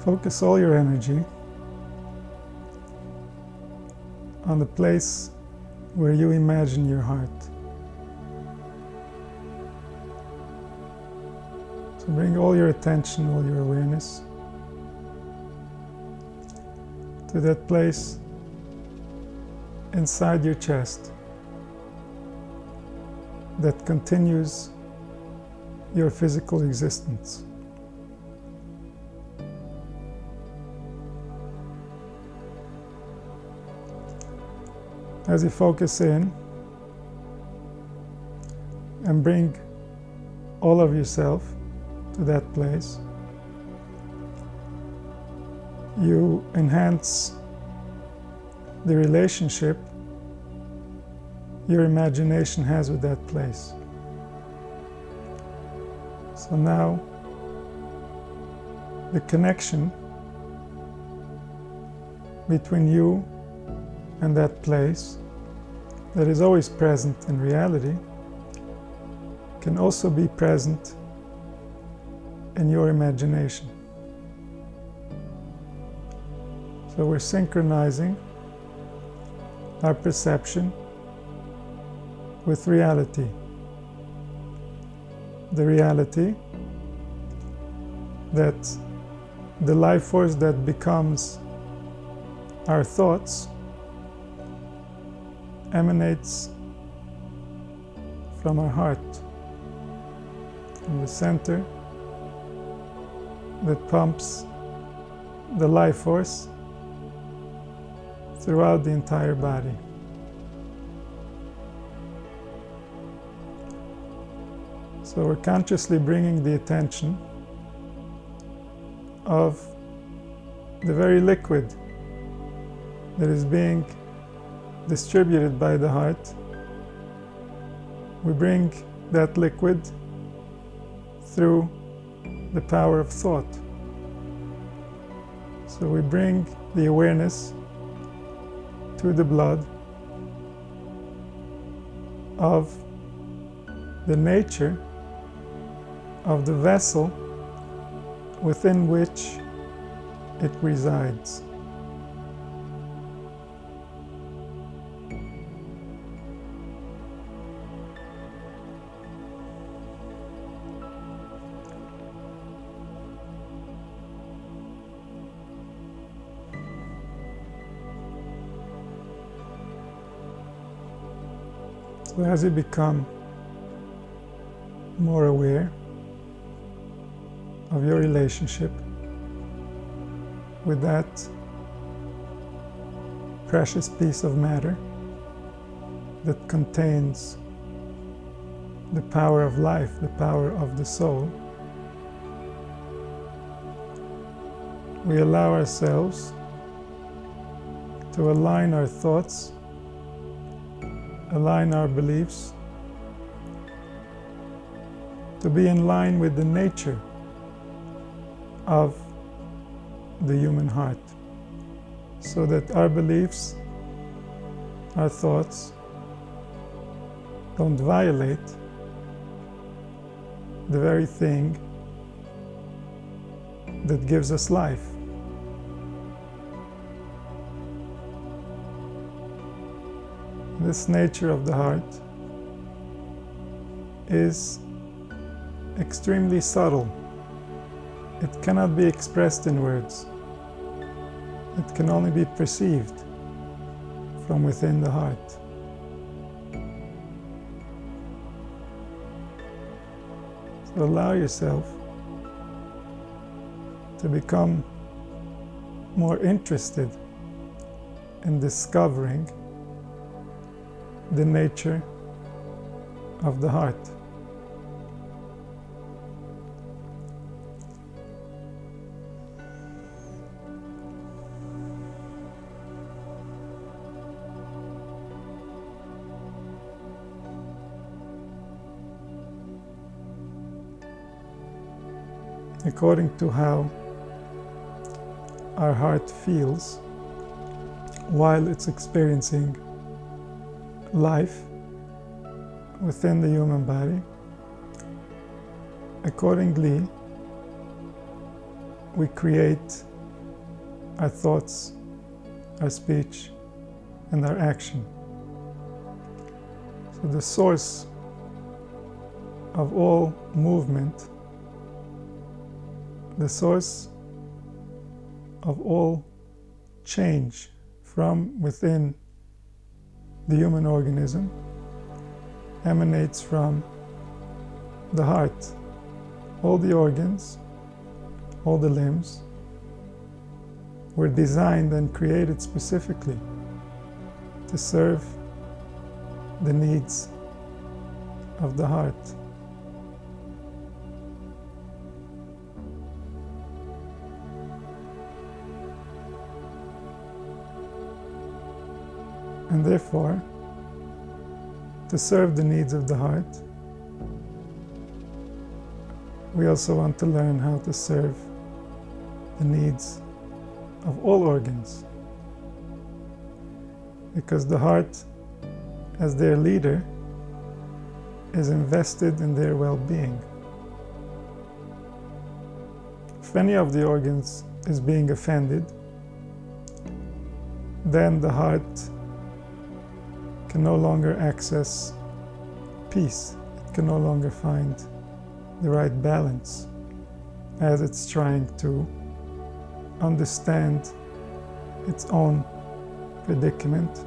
focus all your energy on the place where you imagine your heart. So bring all your attention, all your awareness to that place inside your chest that continues your physical existence. As you focus in and bring all of yourself to that place, you enhance the relationship your imagination has with that place. So now the connection between you and that place that is always present in reality can also be present in your imagination. So we're synchronizing our perception with reality. The reality that the life force that becomes our thoughts emanates from our heart, from the center that pumps the life force throughout the entire body. So we're consciously bringing the attention of the very liquid that is being distributed by the heart. We bring that liquid through the power of thought. So we bring the awareness to the blood of the nature of the vessel within which it resides. So as you become more aware of your relationship with that precious piece of matter that contains the power of life, the power of the soul, we allow ourselves to align our thoughts, align our beliefs, to be in line with the nature of the human heart, so that our beliefs, our thoughts don't violate the very thing that gives us life. This nature of the heart is extremely subtle. It cannot be expressed in words. It can only be perceived from within the heart. So allow yourself to become more interested in discovering the nature of the heart. According to how our heart feels while it's experiencing life within the human body, accordingly we create our thoughts, our speech, and our action. So the source of all movement, the source of all change from within the human organism emanates from the heart. All the organs, all the limbs were designed and created specifically to serve the needs of the heart. And therefore, to serve the needs of the heart, we also want to learn how to serve the needs of all organs. Because the heart, as their leader, is invested in their well-being. If any of the organs is being offended, then the heart can no longer access peace. It can no longer find the right balance as it's trying to understand its own predicament,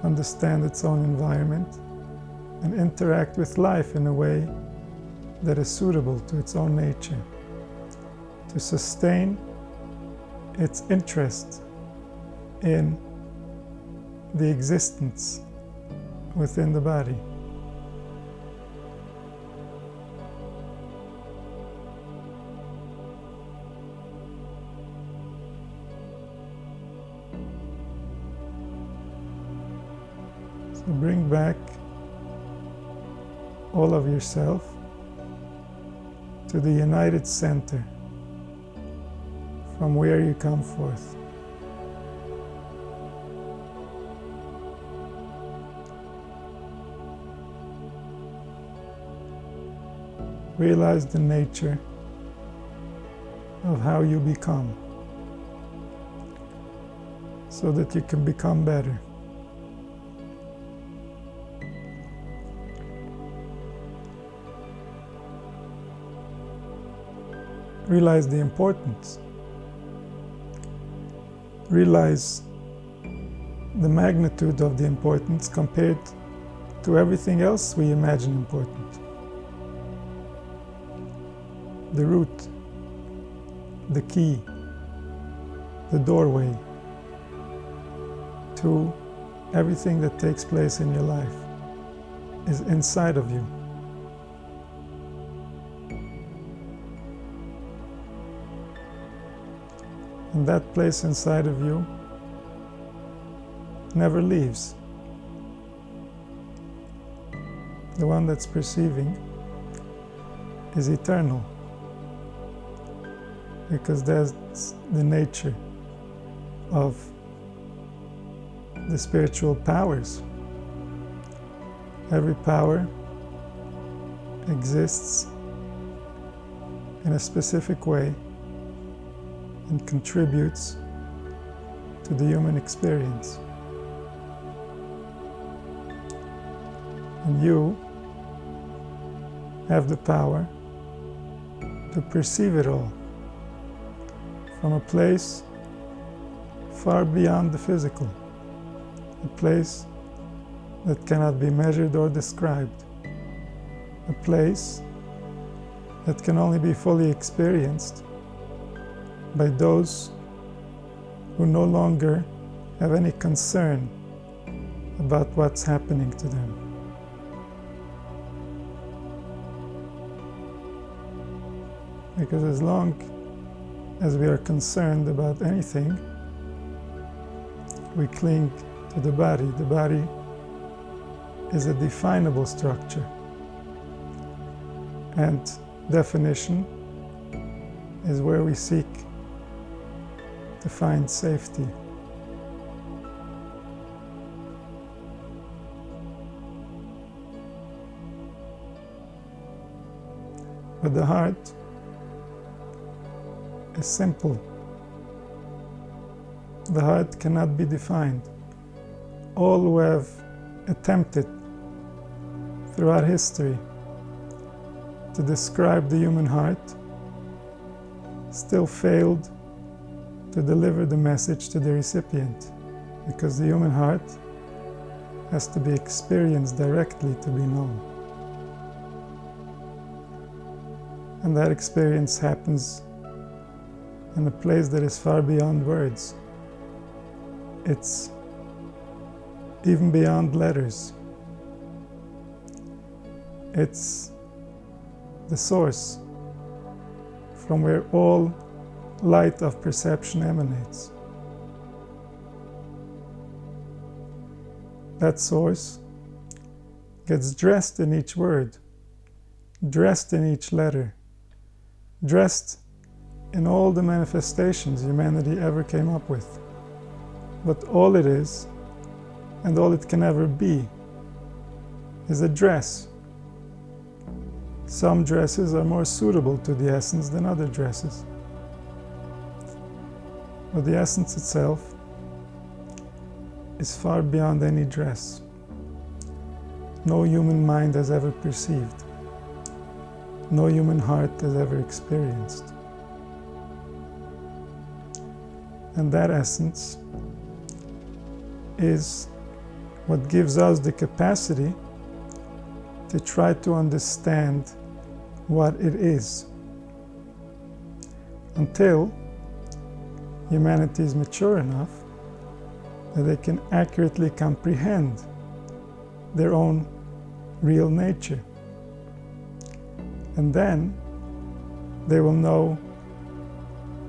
understand its own environment, and interact with life in a way that is suitable to its own nature, to sustain its interest in the existence within the body. So bring back all of yourself to the united center from where you come forth. Realize the nature of how you become so that you can become better. Realize the importance. Realize the magnitude of the importance compared to everything else we imagine important. The root, the key, the doorway to everything that takes place in your life is inside of you. And that place inside of you never leaves. The one that's perceiving is eternal, because that's the nature of the spiritual powers. Every power exists in a specific way and contributes to the human experience. And you have the power to perceive it all from a place far beyond the physical, a place that cannot be measured or described, a place that can only be fully experienced by those who no longer have any concern about what's happening to them. Because as long as we are concerned about anything, we cling to the body. The body is a definable structure, and definition is where we seek to find safety. But the heart is simple. the heart cannot be defined. All who have attempted throughout history to describe the human heart still failed to deliver the message to the recipient, because the human heart has to be experienced directly to be known. And that experience happens in a place that is far beyond words. It's even beyond letters. It's the source from where all light of perception emanates. That source gets dressed in each word, dressed in each letter, dressed in all the manifestations humanity ever came up with. But all it is, and all it can ever be, is a dress. Some dresses are more suitable to the essence than other dresses. But the essence itself is far beyond any dress. No human mind has ever perceived. No human heart has ever experienced. And that essence is what gives us the capacity to try to understand what it is, until humanity is mature enough that they can accurately comprehend their own real nature. And then they will know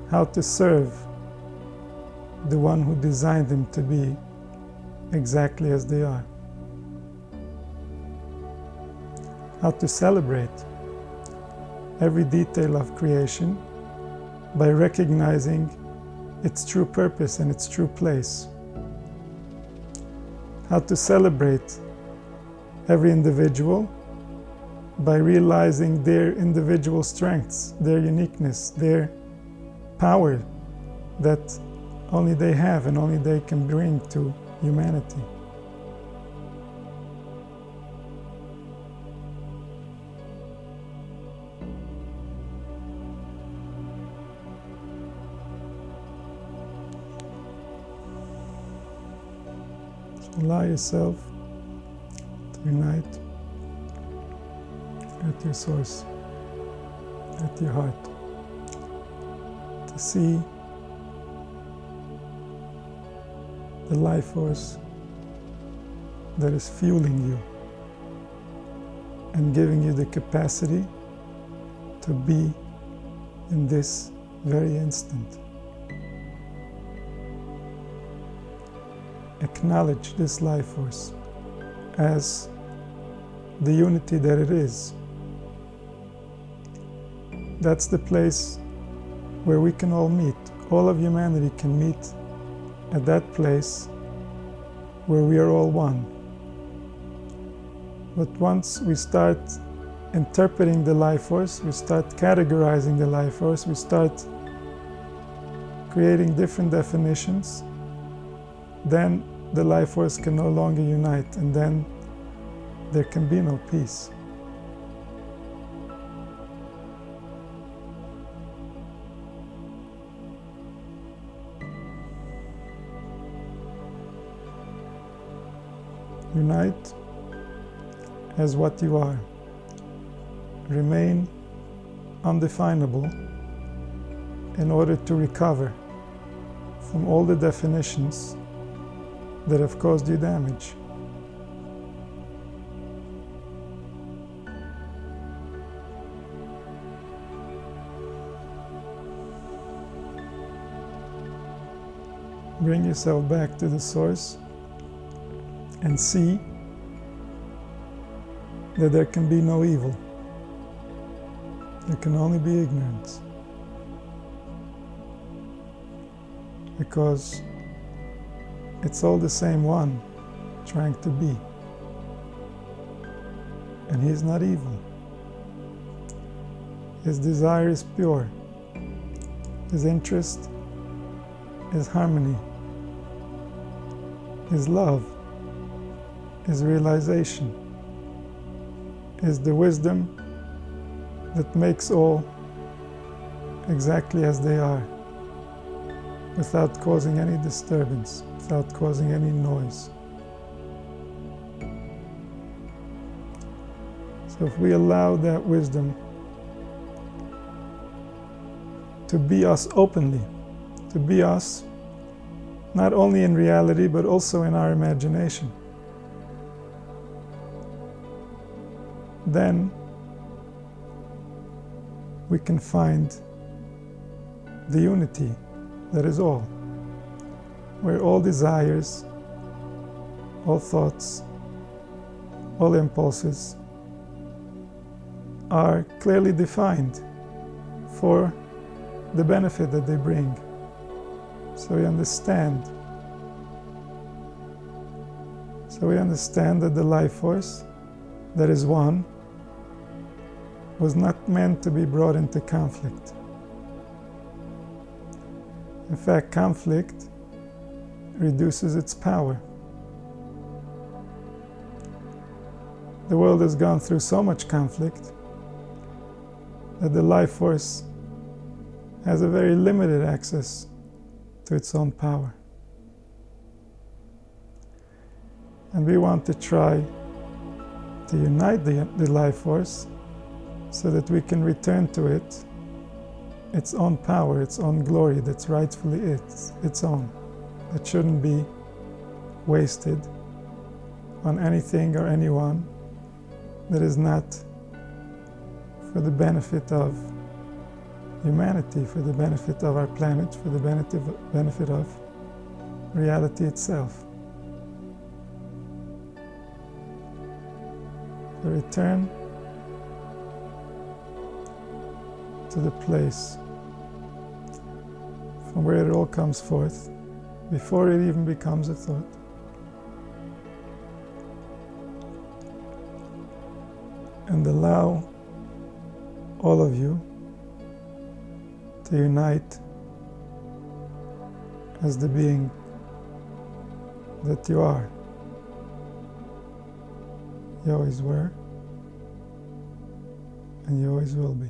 how to serve the one who designed them to be exactly as they are. How to celebrate every detail of creation by recognizing its true purpose and its true place. How to celebrate every individual by realizing their individual strengths, their uniqueness, their power that only they have and only they can bring to humanity. So allow yourself to unite at your source, at your heart, to see the life force that is fueling you and giving you the capacity to be in this very instant. Acknowledge this life force as the unity that it is. That's the place where we can all meet. All of humanity can meet at that place where we are all one. But once we start interpreting the life force, we start categorizing the life force, we start creating different definitions, then the life force can no longer unite, and then there can be no peace. Unite as what you are. Remain undefinable in order to recover from all the definitions that have caused you damage. Bring yourself back to the source and see that there can be no evil. There can only be ignorance. Because it's all the same one trying to be. And he's not evil. His desire is pure. His interest is harmony is love, is realization, is the wisdom that makes all exactly as they are, without causing any disturbance, without causing any noise. So if we allow that wisdom to be us openly, to be us not only in reality but also in our imagination, then we can find the unity that is all, where all desires, all thoughts, all impulses are clearly defined for the benefit that they bring. So we understand that the life force that is one was not meant to be brought into conflict. In fact, conflict reduces its power. The world has gone through so much conflict that the life force has a very limited access to its own power. And we want to try to unite the life force so that we can return to it its own power, its own glory that's rightfully its own. It shouldn't be wasted on anything or anyone that is not for the benefit of humanity, for the benefit of our planet, for the benefit of reality itself. The return to the place from where it all comes forth, before it even becomes a thought. And allow all of you to unite as the being that you are. You always were, and you always will be.